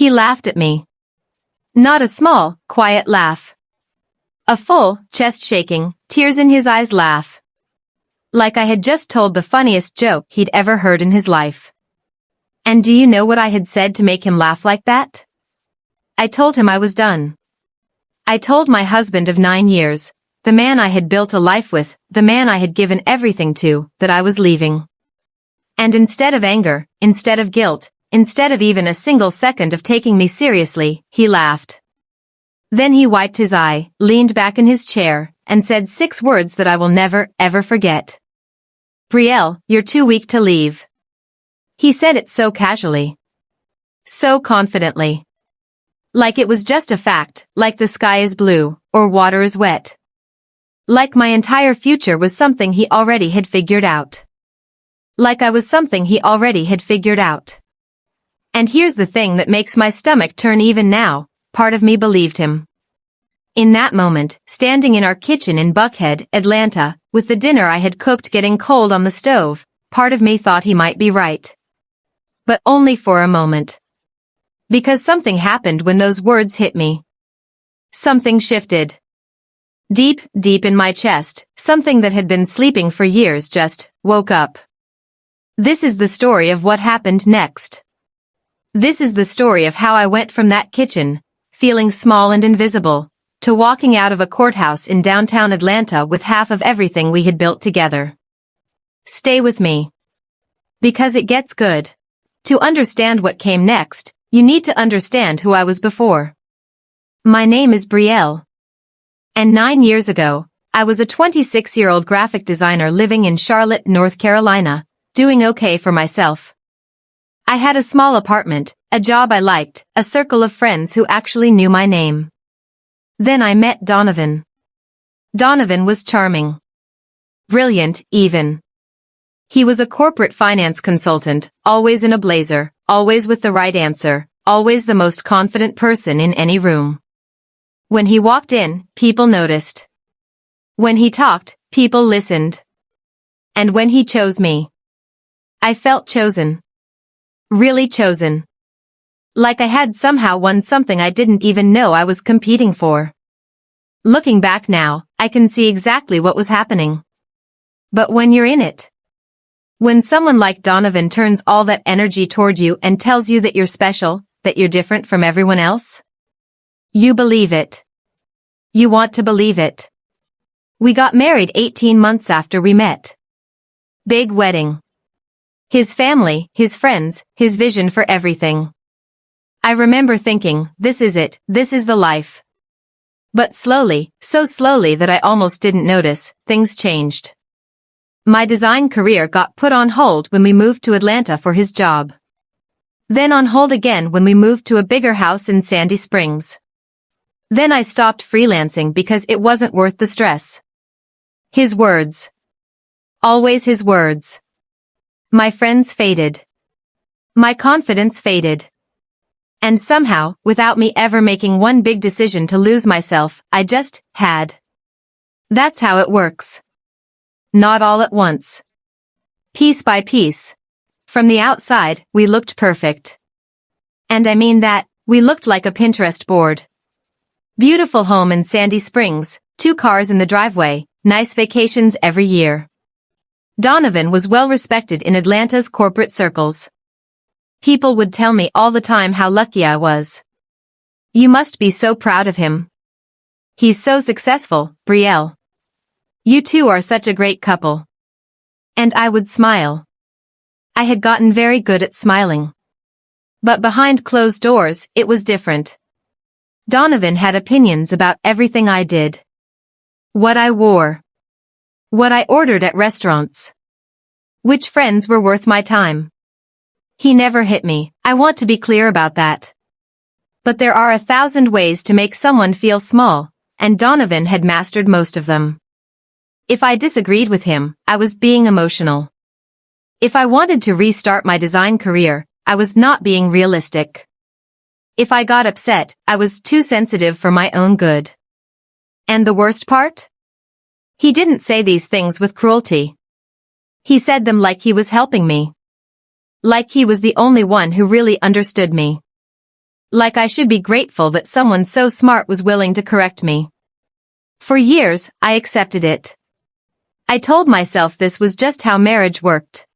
He laughed at me. Not a small, quiet laugh. A full, chest-shaking, tears in his eyes laugh. Like I had just told the funniest joke he'd ever heard in his life. And do you know what I had said to make him laugh like that? I told him I was done. I told my husband of 9 years, the man I had built a life with, the man I had given everything to, that I was leaving. And instead of anger, instead of guilt, instead of even a single second of taking me seriously, he laughed. Then he wiped his eye, leaned back in his chair, and said 6 words that I will never, ever forget. Brielle, you're too weak to leave. He said it so casually. So confidently. Like it was just a fact, like the sky is blue, or water is wet. Like my entire future was something he already had figured out. Like I was something he already had figured out. And here's the thing that makes my stomach turn even now, part of me believed him. In that moment, standing in our kitchen in Buckhead, Atlanta, with the dinner I had cooked getting cold on the stove, part of me thought he might be right. But only for a moment. Because something happened when those words hit me. Something shifted. Deep, deep in my chest, something that had been sleeping for years just woke up. This is the story of what happened next. This is the story of how I went from that kitchen, feeling small and invisible, to walking out of a courthouse in downtown Atlanta with half of everything we had built together. Stay with me. Because it gets good. To understand what came next, you need to understand who I was before. My name is Brielle. And 9 years ago, I was a 26-year-old graphic designer living in Charlotte, North Carolina, doing okay for myself. I had a small apartment, a job I liked, a circle of friends who actually knew my name. Then I met Donovan. Donovan was charming. Brilliant, even. He was a corporate finance consultant, always in a blazer, always with the right answer, always the most confident person in any room. When he walked in, people noticed. When he talked, people listened. And when he chose me, I felt chosen. Really chosen. Like I had somehow won something I didn't even know I was competing for. Looking back now, I can see exactly what was happening. But when you're in it, when someone like Donovan turns all that energy toward you and tells you that you're special, that you're different from everyone else, you believe it. You want to believe it. We got married 18 months after we met. Big wedding. His family, his friends, his vision for everything. I remember thinking, this is it, this is the life. But slowly, so slowly that I almost didn't notice, things changed. My design career got put on hold when we moved to Atlanta for his job. Then on hold again when we moved to a bigger house in Sandy Springs. Then I stopped freelancing because it wasn't worth the stress. His words. Always his words. My friends faded. My confidence faded. And somehow, without me ever making one big decision to lose myself, I just had. That's how it works. Not all at once. Piece by piece. From the outside, we looked perfect. And I mean that, we looked like a Pinterest board. Beautiful home in Sandy Springs, 2 cars in the driveway, nice vacations every year. Donovan was well respected in Atlanta's corporate circles. People would tell me all the time how lucky I was. You must be so proud of him. He's so successful, Brielle. You two are such a great couple. And I would smile. I had gotten very good at smiling. But behind closed doors, it was different. Donovan had opinions about everything I did. What I wore. What I ordered at restaurants. Which friends were worth my time. He never hit me, I want to be clear about that. But there are 1,000 ways to make someone feel small, and Donovan had mastered most of them. If I disagreed with him, I was being emotional. If I wanted to restart my design career, I was not being realistic. If I got upset, I was too sensitive for my own good. And the worst part? He didn't say these things with cruelty. He said them like he was helping me. Like he was the only one who really understood me. Like I should be grateful that someone so smart was willing to correct me. For years, I accepted it. I told myself this was just how marriage worked.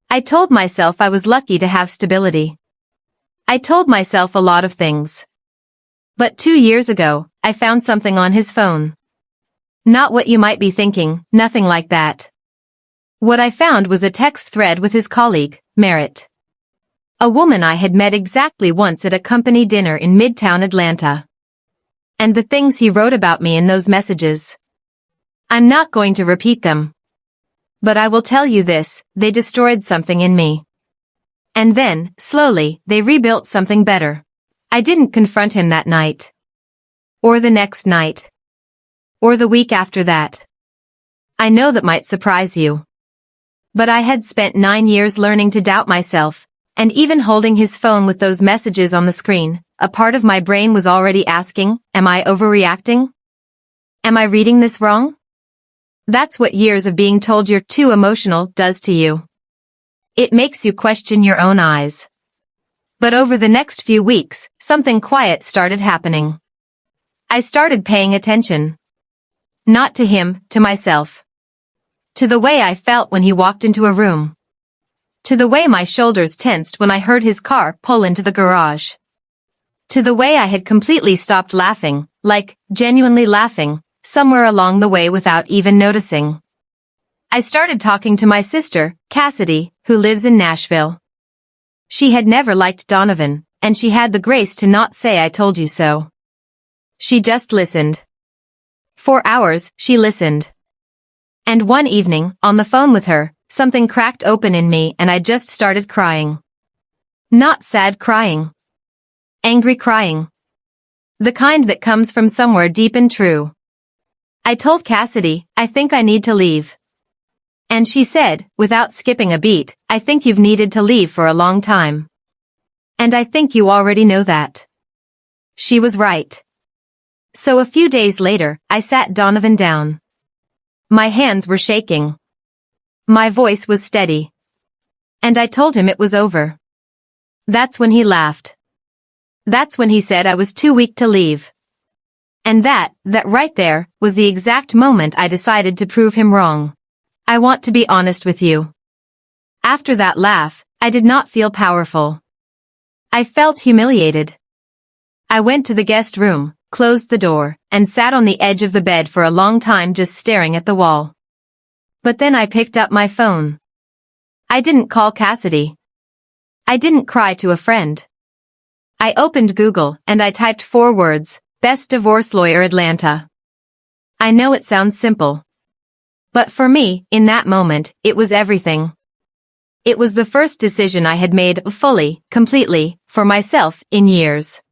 I told myself I was lucky to have stability. I told myself a lot of things. But 2 years ago, I found something on his phone. Not what you might be thinking, nothing like that. What I found was a text thread with his colleague, Merritt. A woman I had met exactly once at a company dinner in Midtown Atlanta. And the things he wrote about me in those messages. I'm not going to repeat them. But I will tell you this, they destroyed something in me. And then, slowly, they rebuilt something better. I didn't confront him that night. Or the next night. Or the week after that. I know that might surprise you. But I had spent 9 years learning to doubt myself, and even holding his phone with those messages on the screen, a part of my brain was already asking, am I overreacting? Am I reading this wrong? That's what years of being told you're too emotional does to you. It makes you question your own eyes. But over the next few weeks, something quiet started happening. I started paying attention. Not to him, to myself. To the way I felt when he walked into a room. To the way my shoulders tensed when I heard his car pull into the garage. To the way I had completely stopped laughing, like, genuinely laughing, somewhere along the way without even noticing. I started talking to my sister, Cassidy, who lives in Nashville. She had never liked Donovan, and she had the grace to not say I told you so. She just listened. For hours, she listened. And one evening, on the phone with her, something cracked open in me and I just started crying. Not sad crying. Angry crying. The kind that comes from somewhere deep and true. I told Cassidy, I think I need to leave. And she said, without skipping a beat, I think you've needed to leave for a long time. And I think you already know that. She was right. So a few days later, I sat Donovan down. My hands were shaking. My voice was steady. And I told him it was over. That's when he laughed. That's when he said I was too weak to leave. And that right there, was the exact moment I decided to prove him wrong. I want to be honest with you. After that laugh, I did not feel powerful. I felt humiliated. I went to the guest room, closed the door, and sat on the edge of the bed for a long time just staring at the wall. But then I picked up my phone. I didn't call Cassidy. I didn't cry to a friend. I opened Google and I typed 4 words, Best Divorce Lawyer Atlanta. I know it sounds simple. But for me, in that moment, it was everything. It was the first decision I had made fully, completely, for myself, in years.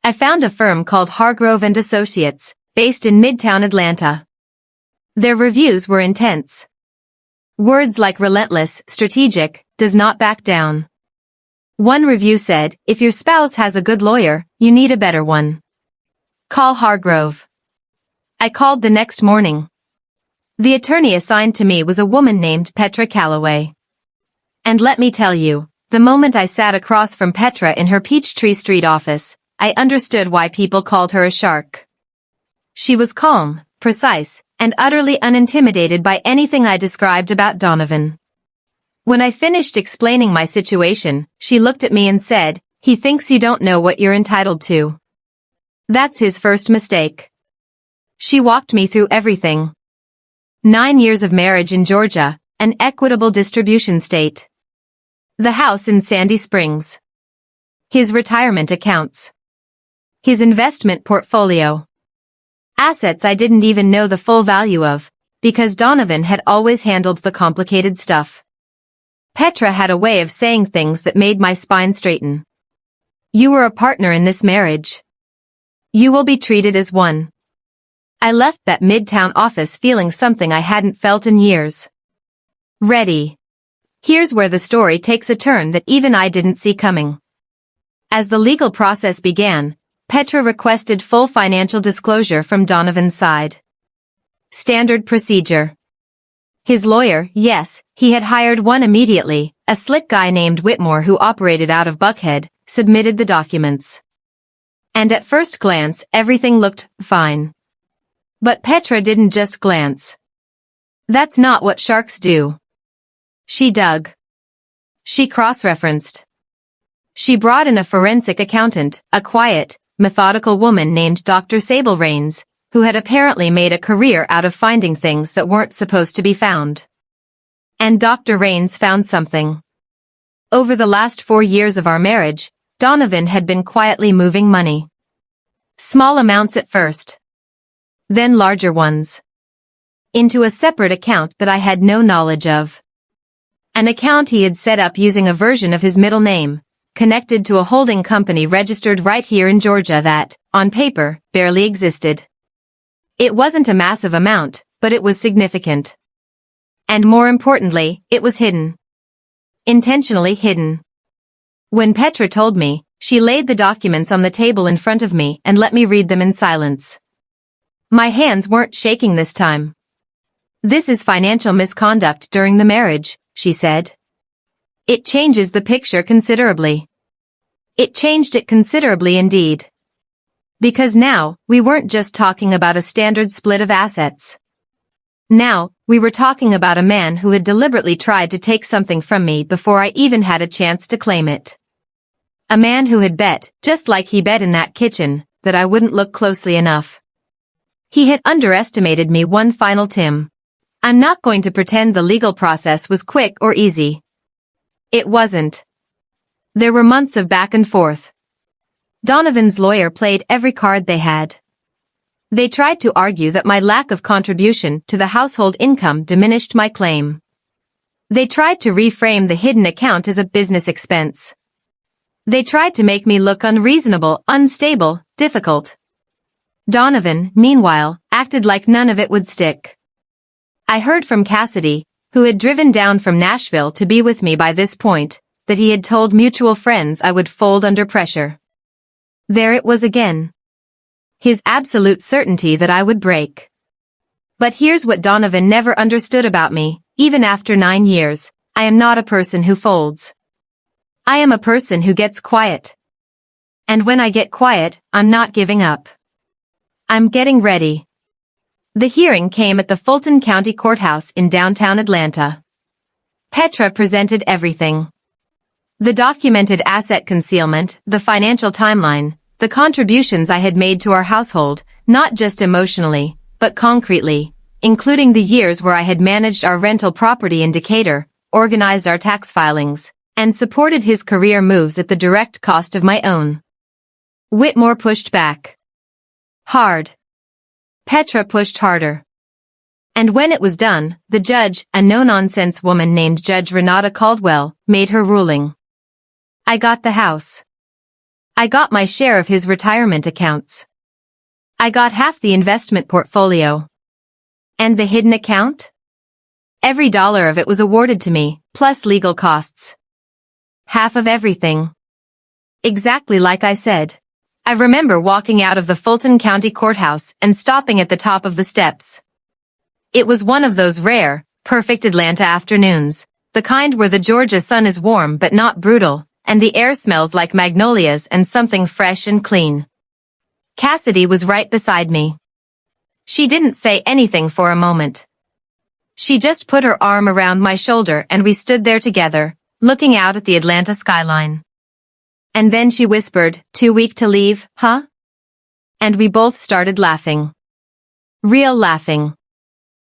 I found a firm called Hargrove & Associates, based in Midtown Atlanta. Their reviews were intense. Words like relentless, strategic, does not back down. One review said, if your spouse has a good lawyer, you need a better one. Call Hargrove. I called the next morning. The attorney assigned to me was a woman named Petra Calloway. And let me tell you, the moment I sat across from Petra in her Peachtree Street office, I understood why people called her a shark. She was calm, precise, and utterly unintimidated by anything I described about Donovan. When I finished explaining my situation, she looked at me and said, he thinks you don't know what you're entitled to. That's his first mistake. She walked me through everything. 9 years of marriage in Georgia, an equitable distribution state. The house in Sandy Springs. His retirement accounts. His investment portfolio. Assets I didn't even know the full value of, because Donovan had always handled the complicated stuff. Petra had a way of saying things that made my spine straighten. You were a partner in this marriage. You will be treated as one. I left that Midtown office feeling something I hadn't felt in years. Ready. Here's where the story takes a turn that even I didn't see coming. As the legal process began, Petra requested full financial disclosure from Donovan's side. Standard procedure. His lawyer, yes, he had hired one immediately, a slick guy named Whitmore who operated out of Buckhead, submitted the documents. And at first glance, everything looked fine. But Petra didn't just glance. That's not what sharks do. She dug. She cross-referenced. She brought in a forensic accountant, a quiet, methodical woman named Dr. Sable Rains, who had apparently made a career out of finding things that weren't supposed to be found. And Dr. Rains found something. Over the last 4 years of our marriage, Donovan had been quietly moving money. Small amounts at first. Then larger ones. Into a separate account that I had no knowledge of. An account he had set up using a version of his middle name, connected to a holding company registered right here in Georgia that, on paper, barely existed. It wasn't a massive amount, but it was significant. And more importantly, it was hidden. Intentionally hidden. When Petra told me, she laid the documents on the table in front of me and let me read them in silence. My hands weren't shaking this time. "This is financial misconduct during the marriage," she said. "It changes the picture considerably." It changed it considerably indeed. Because now, we weren't just talking about a standard split of assets. Now, we were talking about a man who had deliberately tried to take something from me before I even had a chance to claim it. A man who had bet, just like he bet in that kitchen, that I wouldn't look closely enough. He had underestimated me one final time. I'm not going to pretend the legal process was quick or easy. It wasn't. There were months of back and forth. Donovan's lawyer played every card they had. They tried to argue that my lack of contribution to the household income diminished my claim. They tried to reframe the hidden account as a business expense. They tried to make me look unreasonable, unstable, difficult. Donovan, meanwhile, acted like none of it would stick. I heard from Cassidy, who had driven down from Nashville to be with me by this point, that he had told mutual friends I would fold under pressure. There it was again. His absolute certainty that I would break. But here's what Donovan never understood about me, even after 9 years, I am not a person who folds. I am a person who gets quiet. And when I get quiet, I'm not giving up. I'm getting ready. The hearing came at the Fulton County Courthouse in downtown Atlanta. Petra presented everything. The documented asset concealment, the financial timeline, the contributions I had made to our household, not just emotionally, but concretely, including the years where I had managed our rental property in Decatur, organized our tax filings, and supported his career moves at the direct cost of my own. Whitmore pushed back. Hard. Petra pushed harder. And when it was done, the judge, a no-nonsense woman named Judge Renata Caldwell, made her ruling. I got the house. I got my share of his retirement accounts. I got half the investment portfolio. And the hidden account? Every dollar of it was awarded to me, plus legal costs. Half of everything. Exactly like I said. I remember walking out of the Fulton County Courthouse and stopping at the top of the steps. It was one of those rare, perfect Atlanta afternoons, the kind where the Georgia sun is warm but not brutal, and the air smells like magnolias and something fresh and clean. Cassidy was right beside me. She didn't say anything for a moment. She just put her arm around my shoulder and we stood there together, looking out at the Atlanta skyline. And then she whispered, "Too weak to leave, huh?" And we both started laughing. Real laughing.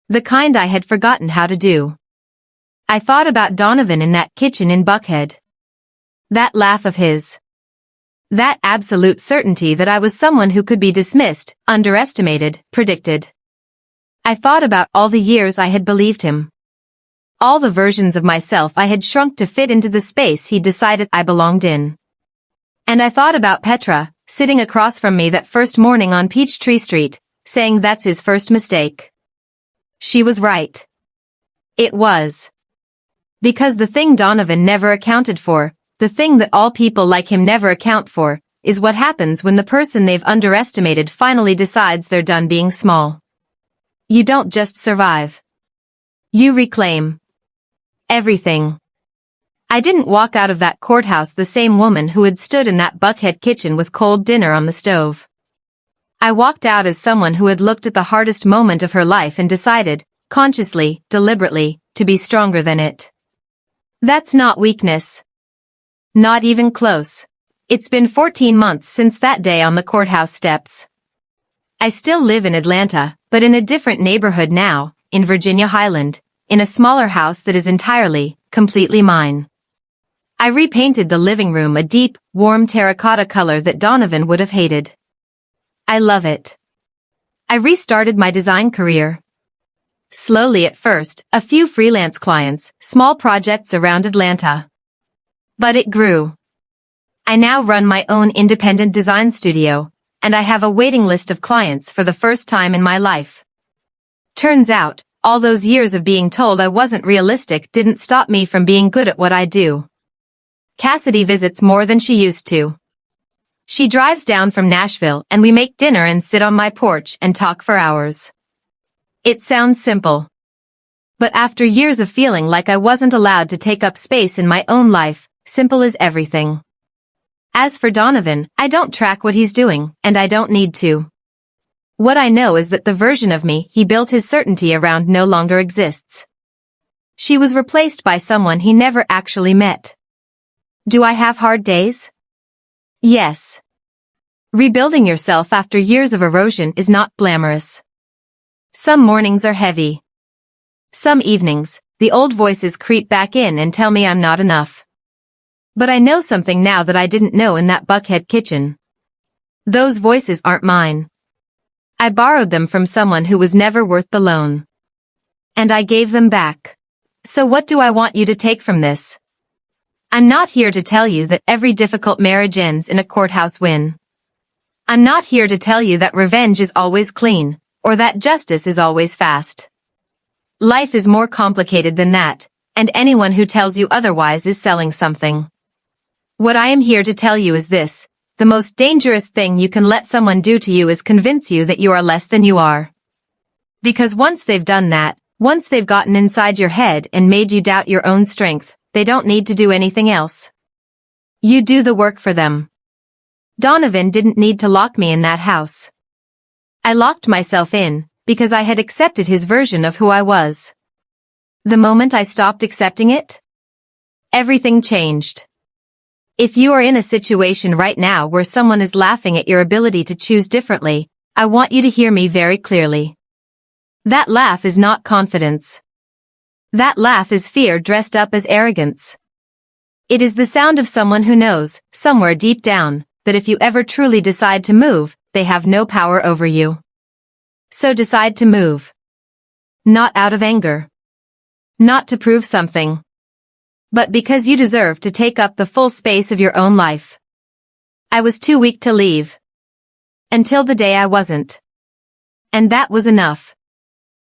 The kind I had forgotten how to do. I thought about Donovan in that kitchen in Buckhead. That laugh of his. That absolute certainty that I was someone who could be dismissed, underestimated, predicted. I thought about all the years I had believed him. All the versions of myself I had shrunk to fit into the space he decided I belonged in. And I thought about Petra, sitting across from me that first morning on Peachtree Street, saying that's his first mistake. She was right. It was. Because the thing Donovan never accounted for, the thing that all people like him never account for, is what happens when the person they've underestimated finally decides they're done being small. You don't just survive. You reclaim everything. I didn't walk out of that courthouse the same woman who had stood in that Buckhead kitchen with cold dinner on the stove. I walked out as someone who had looked at the hardest moment of her life and decided, consciously, deliberately, to be stronger than it. That's not weakness. Not even close. It's been 14 months since that day on the courthouse steps. I still live in Atlanta, but in a different neighborhood now, in Virginia Highland, in a smaller house that is entirely, completely mine. I repainted the living room a deep, warm terracotta color that Donovan would have hated. I love it. I restarted my design career. Slowly at first, a few freelance clients, small projects around Atlanta. But it grew. I now run my own independent design studio, and I have a waiting list of clients for the first time in my life. Turns out, all those years of being told I wasn't realistic didn't stop me from being good at what I do. Cassidy visits more than she used to. She drives down from Nashville and we make dinner and sit on my porch and talk for hours. It sounds simple. But after years of feeling like I wasn't allowed to take up space in my own life, simple is everything. As for Donovan, I don't track what he's doing, and I don't need to. What I know is that the version of me he built his certainty around no longer exists. She was replaced by someone he never actually met. Do I have hard days? Yes. Rebuilding yourself after years of erosion is not glamorous. Some mornings are heavy. Some evenings, the old voices creep back in and tell me I'm not enough. But I know something now that I didn't know in that Buckhead kitchen. Those voices aren't mine. I borrowed them from someone who was never worth the loan. And I gave them back. So what do I want you to take from this? I'm not here to tell you that every difficult marriage ends in a courthouse win. I'm not here to tell you that revenge is always clean, or that justice is always fast. Life is more complicated than that, and anyone who tells you otherwise is selling something. What I am here to tell you is this: the most dangerous thing you can let someone do to you is convince you that you are less than you are. Because once they've done that, once they've gotten inside your head and made you doubt your own strength, they don't need to do anything else. You do the work for them. Donovan didn't need to lock me in that house. I locked myself in, because I had accepted his version of who I was. The moment I stopped accepting it, everything changed. If you are in a situation right now where someone is laughing at your ability to choose differently, I want you to hear me very clearly. That laugh is not confidence. That laugh is fear dressed up as arrogance. It is the sound of someone who knows, somewhere deep down, that if you ever truly decide to move, they have no power over you. So decide to move. Not out of anger. Not to prove something. But because you deserve to take up the full space of your own life. I was too weak to leave. Until the day I wasn't. And that was enough.